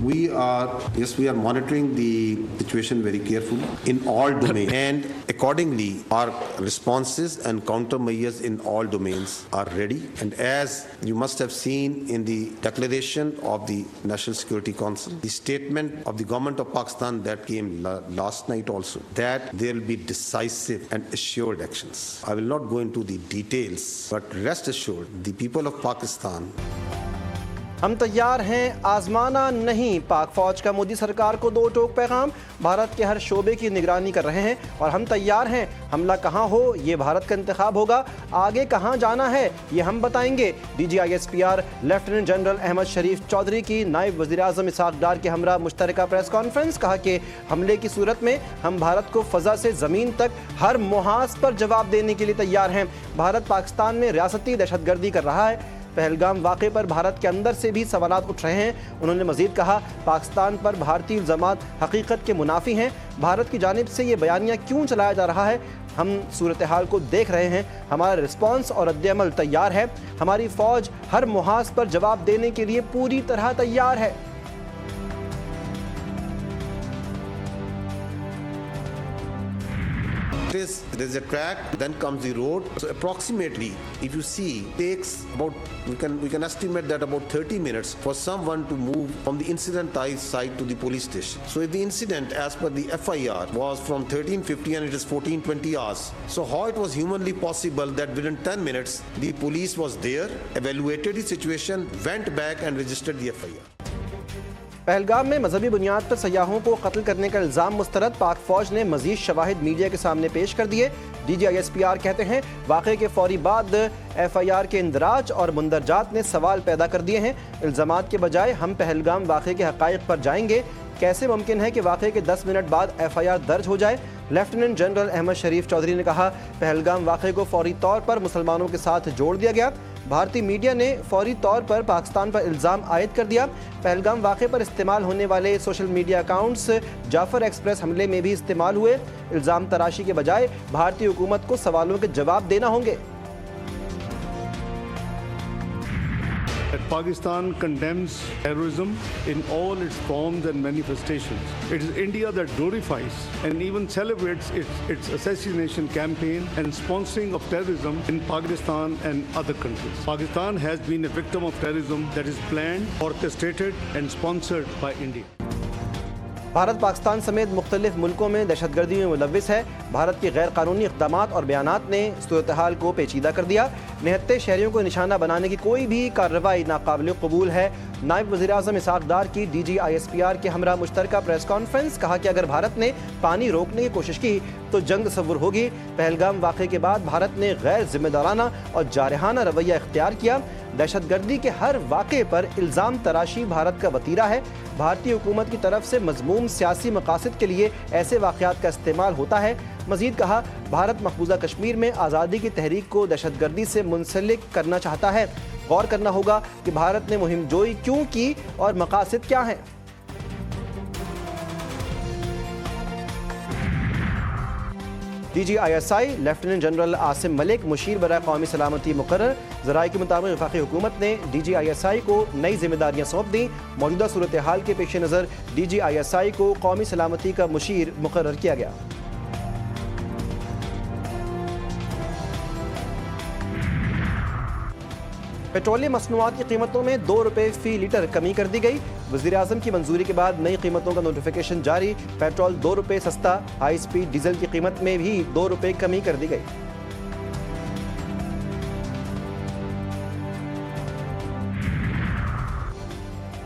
We are monitoring the situation very carefully in all domains, and accordingly, our responses and countermeasures in all domains are ready. And as you must have seen in the declaration of the National Security Council, the statement of the government of Pakistan that came last night also, that there will be decisive and assured actions. I will not go into the details, but rest assured, the people of Pakistan. ہم تیار ہیں آزمانا نہیں، پاک فوج کا مودی سرکار کو دو ٹوک پیغام، بھارت کے ہر شعبے کی نگرانی کر رہے ہیں اور ہم تیار ہیں، حملہ کہاں ہو یہ بھارت کا انتخاب ہوگا، آگے کہاں جانا ہے یہ ہم بتائیں گے۔ D G I S P R lieutenant general Ahmed Sharif Chaudhry کی نائب وزیر اعظم اسحاق ڈار کے ہمراہ مشترکہ پریس کانفرنس، کہا کہ حملے کی صورت میں ہم بھارت کو فضا سے زمین تک ہر محاذ پر جواب دینے کے لیے تیار ہیں۔ بھارت پاکستان میں ریاستی دہشت گردی کر رہا ہے، پہلگام واقعے پر بھارت کے اندر سے بھی سوالات اٹھ رہے ہیں۔ انہوں نے مزید کہا پاکستان پر بھارتی الزامات حقیقت کے منافی ہیں، بھارت کی جانب سے یہ بیانیہ کیوں چلایا جا رہا ہے، ہم صورتحال کو دیکھ رہے ہیں، ہمارا رسپانس اور رد عمل تیار ہے، ہماری فوج ہر محاذ پر جواب دینے کے لیے پوری طرح تیار ہے۔ There's a track, then comes the road. So approximately, if you see, takes about, we can estimate that about 30 minutes for someone to move from the incident site to the police station. So if the incident, as per the FIR, was from 13:50 and it is 14:20 hours. So how it was humanly possible that within 10 minutes, the police was there, evaluated the situation, went back and registered the FIR. Pahalgam میں مذہبی بنیاد پر سیاحوں کو قتل کرنے کا الزام مسترد پاک فوج نے مزید شواہد میڈیا کے سامنے پیش کر دیے۔ D G I S P R کہتے ہیں واقعے کے فوری بعد ایف آئی آر کے اندراج اور مندرجات نے سوال پیدا کر دیے ہیں۔ الزامات کے بجائے ہم پہلگام واقعے کے حقائق پر جائیں گے، کیسے ممکن ہے کہ واقعے کے 10 منٹ بعد ایف آئی آر درج ہو جائے؟ لیفٹیننٹ جنرل احمد شریف چودھری نے کہا پہلگام واقعے کو فوری طور پر مسلمانوں کے ساتھ جوڑ دیا گیا، بھارتی میڈیا نے فوری طور پر پاکستان پر الزام عائد کر دیا۔ پہلگام واقعے پر استعمال ہونے والے سوشل میڈیا اکاؤنٹس جعفر ایکسپریس حملے میں بھی استعمال ہوئے۔ الزام تراشی کے بجائے بھارتی حکومت کو سوالوں کے جواب دینا ہوں گے۔ Pakistan condemns terrorism in all its forms and manifestations. It is India that glorifies and even celebrates its assassination campaign and sponsoring of terrorism in Pakistan and other countries. Pakistan has been a victim of terrorism that is planned, orchestrated and sponsored by India. Bharat Pakistan سمیت مختلف ملکوں میں دہشت گردی میں ملوث ہے۔ بھارت کے غیر قانونی اقدامات اور بیانات نے صورتحال کو پیچیدہ کر دیا۔ نہتے شہریوں کو نشانہ بنانے کی کوئی بھی کارروائی ناقابل قبول ہے۔ نائب وزیر اعظم اسحاق ڈار کی D G I S P R کے ہمراہ مشترکہ پریس کانفرنس، کہا کہ اگر بھارت نے پانی روکنے کی کوشش کی تو جنگ تصور ہوگی۔ پہلگام واقعے کے بعد بھارت نے غیر ذمہ دارانہ اور جارحانہ رویہ اختیار کیا۔ دہشت گردی کے ہر واقعے پر الزام تراشی بھارت کا وتیرہ ہے۔ بھارتی حکومت کی طرف سے مذموم سیاسی مقاصد کے لیے ایسے واقعات کا استعمال ہوتا ہے۔ مزید کہا بھارت مقبوضہ کشمیر میں آزادی کی تحریک کو دہشت گردی سے منسلک کرنا چاہتا ہے۔ غور کرنا ہوگا کہ بھارت نے مہم جوئی کیوں کی اور مقاصد کیا ہیں۔ D G I S I lieutenant general Asim Malik مشیر برائے قومی سلامتی مقرر۔ ذرائع کے مطابق وفاقی حکومت نے ڈی جی آئی ایس آئی کو نئی ذمہ داریاں سونپ دیں۔ موجودہ صورتحال کے پیش نظر ڈی جی آئی ایس آئی کو قومی سلامتی کا مشیر مقرر کیا گیا۔ پیٹرولیم مصنوعات کی قیمتوں میں 2 روپے فی لیٹر کمی کر دی گئی۔ وزیر اعظم کی منظوری کے بعد نئی قیمتوں کا نوٹیفیکیشن جاری۔ پیٹرول 2 روپے سستا، ہائی سپیڈ ڈیزل کی قیمت میں بھی 2 روپے کمی کر دی گئی۔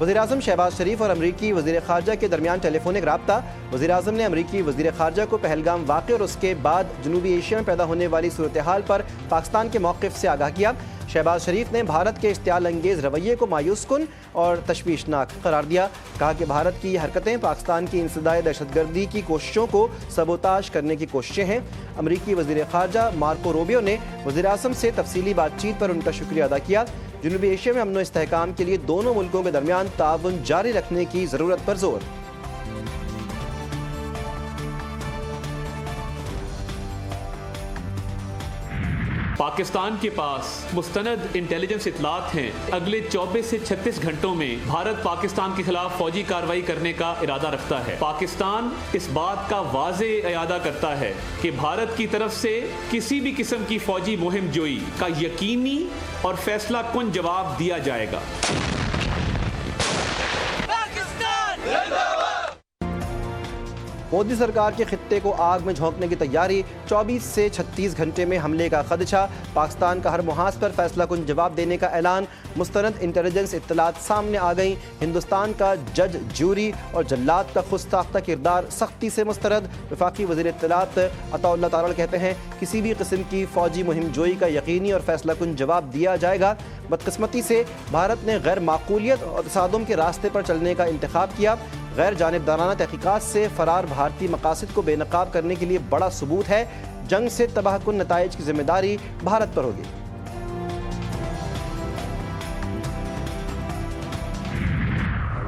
وزیر اعظم شہباز شریف اور امریکی وزیر خارجہ کے درمیان ٹیلی فونک رابطہ۔ وزیر اعظم نے امریکی وزیر خارجہ کو پہلگام واقعے اور اس کے بعد جنوبی ایشیا میں پیدا ہونے والی صورتحال پر پاکستان کے موقف سے آگاہ کیا۔ شہباز شریف نے بھارت کے اشتعال انگیز رویے کو مایوس کن اور تشویشناک قرار دیا۔ کہا کہ بھارت کی یہ حرکتیں پاکستان کی انسداد دہشت گردی کی کوششوں کو سبوتاژ کرنے کی کوششیں ہیں۔ امریکی وزیر خارجہ مارکو روبیو نے وزیر اعظم سے تفصیلی بات چیت پر ان کا شکریہ ادا کیا۔ جنوبی ایشیا میں امن و استحکام کے لیے دونوں ملکوں کے درمیان تعاون جاری رکھنے کی ضرورت پر زور۔ पाकिस्तान के पास मुस्तनद इंटेलिजेंस इतलात हैं अगले 24 से 36 घंटों में भारत पाकिस्तान के खिलाफ फौजी कार्रवाई करने का इरादा रखता है। पाकिस्तान इस बात का वाज़े इरादा करता है कि भारत की तरफ से किसी भी किस्म की फौजी मुहिम जोई का यकीनी और फैसला कुन जवाब दिया जाएगा। मोदी सरकार के खित्ते को आग में झोंकने की तैयारी, 24 से 36 घंटे में हमले का खदशा, पाकिस्तान का हर मुहाज पर फैसला कुन जवाब देने का ऐलान, मुस्तनद इंटेलिजेंस इत्तलात सामने आ गईं, हिंदुस्तान का जज, ज्यूरी और जल्लाद का खुदसाख्ता किरदार सख्ती से मुस्तरद। वफाकी वज़ीर इत्तलात अताउल्लाह तारड़ कहते हैं किसी भी किस्म की फौजी मुहिम जोई का यकीनी और फैसला कुन जवाब दिया जाएगा। बदकिस्मती से भारत ने गैर माकूलियत और तसादुम के रास्ते पर चलने का इंतखाब किया। गैर जानिबदाराना तहकीकात से फरार भारतीय मकासद को बेनकाब करने के लिए बड़ा सबूत है। जंग से तबाहकुन नताइज की जिम्मेदारी भारत पर होगी।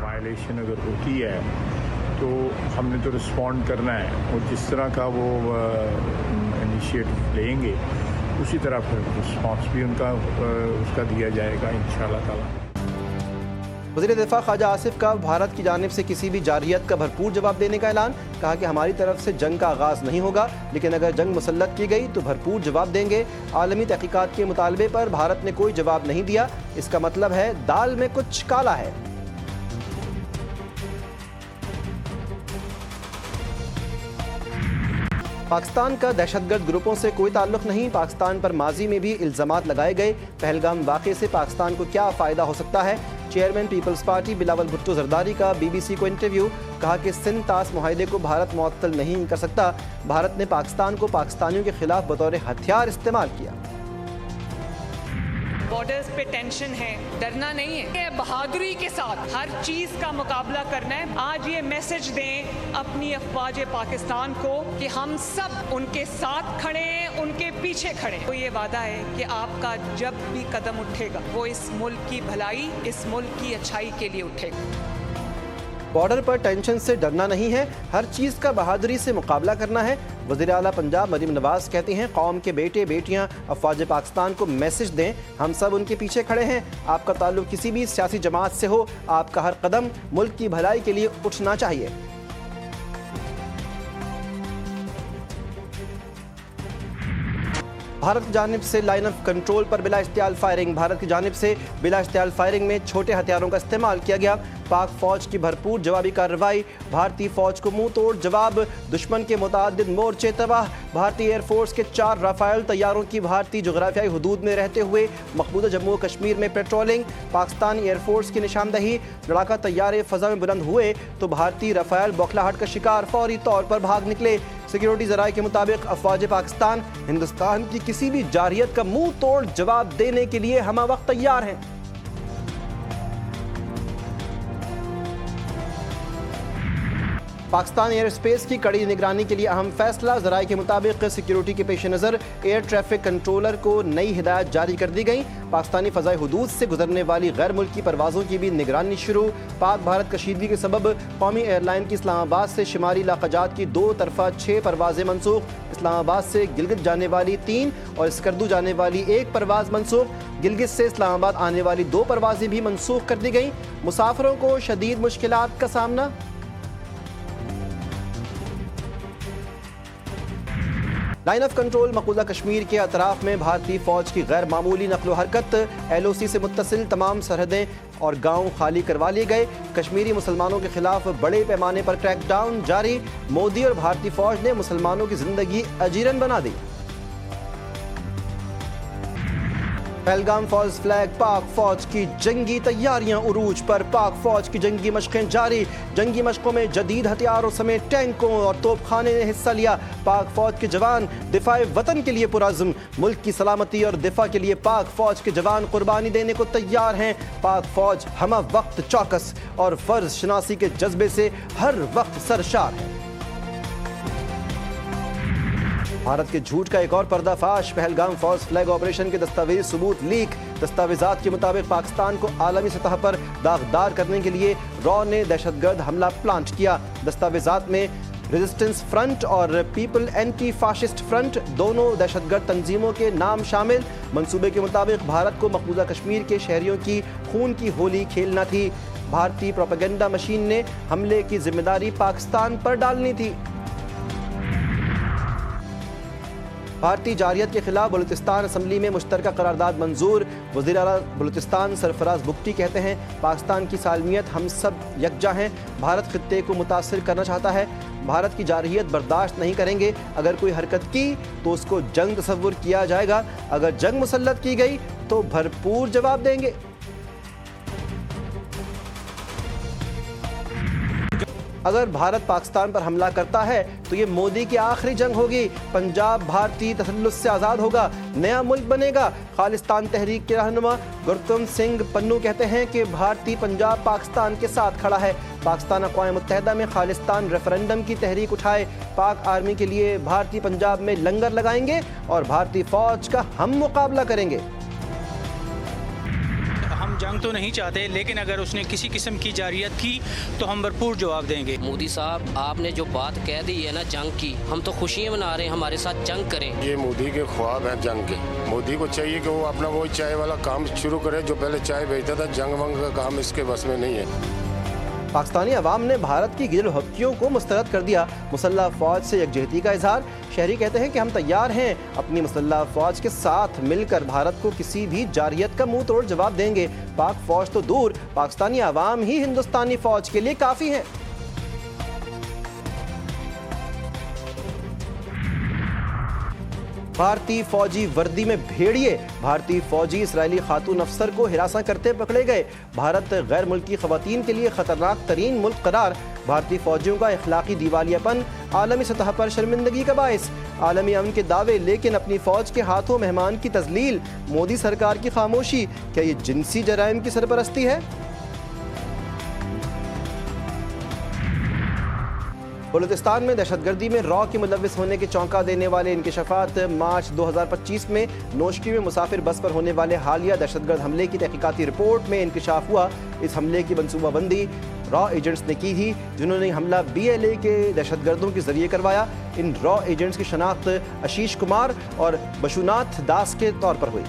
वायलेशन अगर होती है तो हमने तो रिस्पॉन्ड करना है और जिस तरह का वो इनिशिएटिव लेंगे उसी तरह फिर रिस्पॉन्स भी उनका उसका दिया जाएगा इंशाअल्लाह ताला। वज़ीर दिफा ख्वाजा आसिफ का भारत की जानिब से किसी भी जारियत का भरपूर जवाब देने का ऐलान, कहा कि हमारी तरफ से जंग का आगाज़ नहीं होगा, लेकिन अगर जंग मुसल्लत की गई तो भरपूर जवाब देंगे। आलमी तहकीकात के मुतालबे पर भारत ने कोई जवाब नहीं दिया, इसका मतलब है दाल में कुछ काला है। पाकिस्तान का दहशतगर्द ग्रुपों से कोई ताल्लुक नहीं, पाकिस्तान पर माजी में भी इल्ज़ामात लगाए गए। पहलगाम वाक़े से पाकिस्तान को क्या फ़ायदा हो सकता है? Chairman Peoples Party Bilawal Bhutto Zardari का BBC को इंटरव्यू, कहा कि सिंध तास मुआहदे को भारत मुअत्तल नहीं कर सकता। भारत ने पाकिस्तान को पाकिस्तानियों के खिलाफ बतौर हथियार इस्तेमाल किया। बॉर्डर्स पे टेंशन है, डरना नहीं है, ये बहादुरी के साथ हर चीज का मुकाबला करना है। आज ये मैसेज दें अपनी अफवाज पाकिस्तान को कि हम सब उनके साथ खड़े हैं, उनके पीछे खड़े हैं। तो ये वादा है कि आपका जब भी कदम उठेगा वो इस मुल्क की भलाई, इस मुल्क की अच्छाई के लिए उठेगा। बॉर्डर पर टेंशन से डरना नहीं है, हर चीज़ का बहादुरी से मुकाबला करना है। वज़ीर आला पंजाब मरीम नवाज कहते हैं कौम के बेटे बेटियां अफवाज पाकिस्तान को मैसेज दें, हम सब उनके पीछे खड़े हैं। आपका ताल्लुक किसी भी सियासी जमात से हो, आपका हर कदम मुल्क की भलाई के लिए उठना चाहिए। भारत की जानिब से लाइन ऑफ कंट्रोल पर बिला इख्तियार फायरिंग, भारत की जानिब से बिला इख्तियार फायरिंग में छोटे हथियारों का इस्तेमाल किया गया। पाक फौज की भरपूर जवाबी कार्रवाई, भारतीय फौज को मुंह तोड़ जवाब, दुश्मन के मुतादिद मोर्चे तबाह। भारतीय एयरफोर्स के 4 राफेल तैयारों की भारतीय जोग्राफियाई हदूद में रहते हुए मकबूजा जम्मू कश्मीर में पेट्रोलिंग। पाकिस्तानी एयरफोर्स की निशानदही, लड़ाका तैयारे फजा में बुलंद हुए तो भारतीय राफेल बौखलाहट का शिकार फौरी तौर पर भाग निकले। सिक्योरिटी ज़राए के मुताबिक अफवाज पाकिस्तान हिंदुस्तान की किसी भी जारियत का मुंह तोड़ जवाब देने के लिए हम वक्त तैयार हैं। पाकिस्तान एयर स्पेस की कड़ी निगरानी के लिए अहम फैसला, ज़राए के मुताबिक सिक्योरिटी के पेश नज़र एयर ट्रैफिक कंट्रोलर को नई हिदायत जारी कर दी गई। पाकिस्तानी फ़ज़ाई हुदूद से गुजरने वाली गैर मुल्की परवाज़ों की भी निगरानी शुरू। पाक भारत कशीदगी के सबब कौमी एयरलाइन की इस्लामाबाद से शुमारी इलाक़ाजात की 2 तरफ़ा 6 परवाज़ें मनसूख। इस्लामाबाद से गिलगित जाने वाली 3 और स्कर्दू जाने वाली 1 परवाज़ मनसूख। गिलगित से इस्लामाबाद आने वाली 2 परवाज़ें भी मनसूख कर दी गई। मुसाफिरों को शदीद मुश्किलात का सामना। लाइन ऑफ कंट्रोल मकबूजा कश्मीर के अतराफ में भारतीय फौज की गैर मामूली नकलो हरकत, LOC से मुत्तसिल तमाम सरहदें और गांव खाली करवा लिए गए। कश्मीरी मुसलमानों के खिलाफ बड़े पैमाने पर क्रैकडाउन जारी, मोदी और भारतीय फौज ने मुसलमानों की जिंदगी अजीरन बना दी। पहलगाम फौज फ्लैग, पाक फौज की जंगी तैयारियां उरूज पर, पाक फौज की जंगी मशकें जारी। जंगी मशकों में जदीद हथियारों समेत टैंकों और तोपखाने ने हिस्सा लिया। पाक फौज के जवान दिफाए वतन के लिए पुरअज़्म, मुल्क की सलामती और दिफा के लिए पाक फौज के जवान कुर्बानी देने को तैयार हैं। पाक फौज हमा वक्त चौकस और फर्ज शनासी के जज्बे से हर वक्त सरशार है। भारत के झूठ का एक और पर्दाफाश, पहलगाम फौज फ्लैग ऑपरेशन के दस्तावेज सबूत लीक। दस्तावेजात के मुताबिक पाकिस्तान को आलमी सतह पर दागदार करने के लिए रॉ ने दहशतगर्द हमला प्लांट किया। दस्तावेजात में रेजिस्टेंस फ्रंट और पीपल एंटी फाशिस्ट फ्रंट दोनों दहशतगर्द तंजीमों के नाम शामिल। मंसूबे के मुताबिक भारत को मकबूजा कश्मीर के शहरियों की खून की होली खेलना थी। भारतीय प्रोपेगेंडा मशीन ने हमले की जिम्मेदारी पाकिस्तान पर डालनी थी। भारतीय जारियत के खिलाफ बलूचिस्तान असम्बली में मुश्तरका करारदाद मंजूर। वज़ीर आला बलूचिस्तान सरफराज बुख्ती कहते हैं, पाकिस्तान की सालमियत हम सब यकजा हैं। भारत खित्ते को मुतासिर करना चाहता है। भारत की जारहियत बर्दाश्त नहीं करेंगे। अगर कोई हरकत की तो उसको जंग तस्वुर किया जाएगा। अगर जंग मुसल्लत की गई तो भरपूर जवाब देंगे। अगर भारत पाकिस्तान पर हमला करता है तो ये मोदी की आखिरी जंग होगी। पंजाब भारतीय तसल्लुस से आज़ाद होगा, नया मुल्क बनेगा। खालिस्तान तहरीक के रहनुमा गुरतुम सिंह पन्नू कहते हैं कि भारतीय पंजाब पाकिस्तान के साथ खड़ा है। पाकिस्तान अक़वाम मुत्तहिदा में खालिस्तान रेफरेंडम की तहरीक उठाए। पाक आर्मी के लिए भारतीय पंजाब में लंगर लगाएंगे और भारतीय फ़ौज का हम मुकाबला करेंगे। हम जंग तो नहीं चाहते, लेकिन अगर उसने किसी किस्म की जारियत की तो हम भरपूर जवाब देंगे। मोदी साहब, आपने जो बात कह दी है ना जंग की, हम तो खुशियाँ मना रहे हैं, हमारे साथ जंग करें। ये मोदी के ख्वाब हैं जंग के। मोदी को चाहिए कि वो अपना वो चाय वाला काम शुरू करे जो पहले चाय बेचता था। जंग वंग का काम इसके बस में नहीं है। पाकिस्तानी अवाम ने भारत की गिरल हक्कियों को मुस्तरद कर दिया। मुसल्लह फ़ौज से यकजहती का इजहार। शहरी कहते हैं कि हम तैयार हैं, अपनी मुसल्लह फ़ौज के साथ मिलकर भारत को किसी भी जारियत का मुंह तोड़ जवाब देंगे। पाक फ़ौज तो दूर, पाकिस्तानी अवाम ही हिंदुस्तानी फ़ौज के लिए काफ़ी हैं। भारतीय फौजी वर्दी में भेड़िए। भारतीय फौजी इसराइली खातून अफसर को हिरासा करते पकड़े गए। भारत गैर मुल्की खवातीन के लिए खतरनाक तरीन मुल्क करार। भारतीय फौजियों का इखलाकी दिवालियापन आलमी सतह पर शर्मिंदगी का बायस। आलमी अमन के दावे लेकिन अपनी फौज के हाथों मेहमान की तजलील। मोदी सरकार की खामोशी, क्या ये जिनसी जराइम की सरपरस्ती है? बलूचिस्तान में दहशतगर्दी में रॉ के मुलविस होने के चौंका देने वाले इंकशाफात। मार्च 2025 में नोशकी में मुसाफिर बस पर होने वाले हालिया दहशतगर्द हमले की तहकीकाती रिपोर्ट में इंकशाफ हुआ। इस हमले की मनसूबाबंदी रॉ एजेंट्स ने की थी, जिन्होंने हमला BLA के दहशतगर्दों के जरिए करवाया। इन रॉ एजेंट्स की शनाख्त आशीष कुमार और बशुनाथ दास के तौर पर हुई।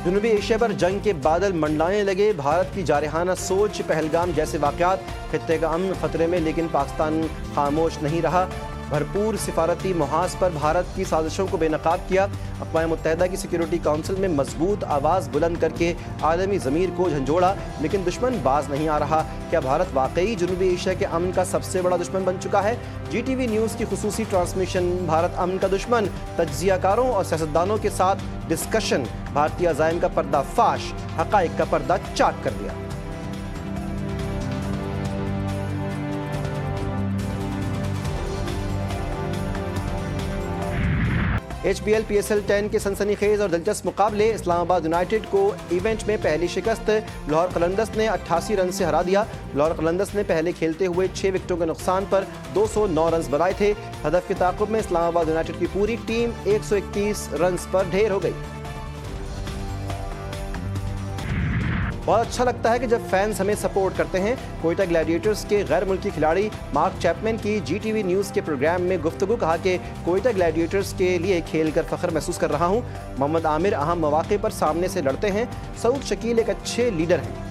जनूबी एशिया पर जंग के बादल मंडलाने लगे। भारत की जारहाना सोच, पहलगाम जैसे वाक़यात, खित्ते का अमन खतरे में, लेकिन पाकिस्तान खामोश नहीं रहा। भरपूर सिफारती मुहाज पर भारत की साजिशों को बेनकाब किया। अक़वाम मुत्तहिदा की सिक्योरिटी काउंसिल में मजबूत आवाज़ बुलंद करके आलमी ज़मीर को झंझोड़ा, लेकिन दुश्मन बाज नहीं आ रहा। क्या भारत वाकई जनूबी एशिया के अमन का सबसे बड़ा दुश्मन बन चुका है? GTV न्यूज़ की खुसूसी ट्रांसमिशन भारत अमन का दुश्मन, तज्ज़ियाकारों और सियासतदानों के साथ डिस्कशन। भारतीय अज़ाइम का पर्दाफाश, हक़ाइक़ का पर्दा चाक कर दिया। HBL PSL 10 के सनसनीखेज और दिलचस्प मुकाबले। इस्लामाबाद यूनाइटेड को इवेंट में पहली शिकस्त। लाहौर कलंदर्स ने 88 रन से हरा दिया। लाहौर कलंदर्स ने पहले खेलते हुए 6 विकेटों के नुकसान पर 209 रन बनाए थे। हदफ के ताक़ुब में इस्लामाबाद यूनाइटेड की पूरी टीम 121 रन पर ढेर हो गई। बहुत अच्छा लगता है कि जब फैंस हमें सपोर्ट करते हैं। कोयटा ग्लैडिएटर्स के गैर मुल्की खिलाड़ी मार्क चैपमैन की GTV न्यूज़ के प्रोग्राम में गुफ्तगू, कहा कि कोयटा ग्लैडिएटर्स के लिए खेलकर फ़ख्र महसूस कर रहा हूँ। मोहम्मद आमिर अहम मौक़े पर सामने से लड़ते हैं। सऊद शकील एक अच्छे लीडर हैं।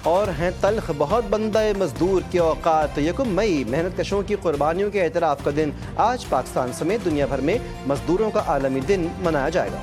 और हैं तल्ख बहुत बंदे मजदूर के औकात। 1 मई मेहनत कशों की कुर्बानियों के एतराफ़ का दिन। आज पाकिस्तान समेत दुनिया भर में मजदूरों का आलमी दिन मनाया जाएगा।